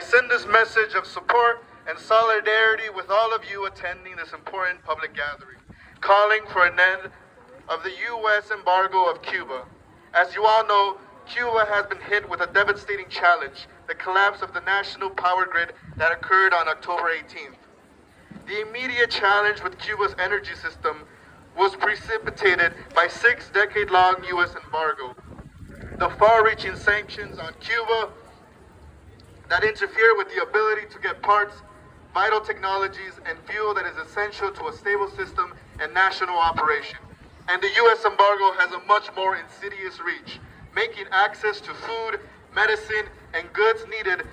send this message of support and solidarity with all of you attending this important public gathering, calling for an end of the U.S. embargo of Cuba. As you all know, Cuba has been hit with a devastating challenge, the collapse of the national power grid that occurred on October 18th. The immediate challenge with Cuba's energy system was precipitated by 6-decade-long U.S. embargo. The far-reaching sanctions on Cuba that interfere with the ability to get parts, vital technologies, and fuel that is essential to a stable system and national operation. And the U.S. embargo has a much more insidious reach, making access to food, medicine, and goods needed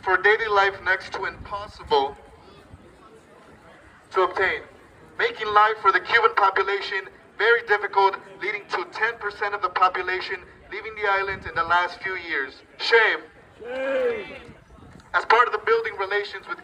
for daily life next to impossible to obtain, making life for the Cuban population very difficult, leading to 10% of the population leaving the island in the last few years. Shame. Shame. As part of the building relations with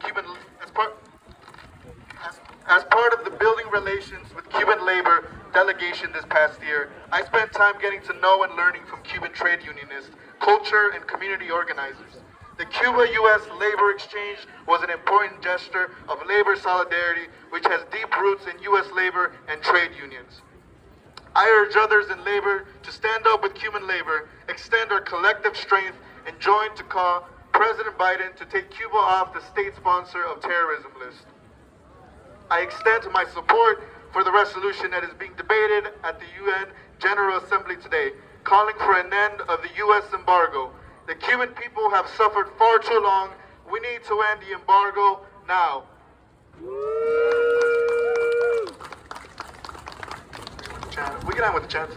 Cuban labor delegation this past year, I spent time getting to know and learning from Cuban trade unionists, culture, and community organizers. The Cuba-U.S. labor exchange was an important gesture of labor solidarity, which has deep roots in U.S. labor and trade unions. I urge others in labor to stand up with Cuban labor, extend our collective strength, and join to call President Biden to take Cuba off the state sponsor of terrorism list. I extend my support for the resolution that is being debated at the UN General Assembly today, calling for an end of the U.S. embargo. The Cuban people have suffered far too long. We need to end the embargo now. We can end with the chant.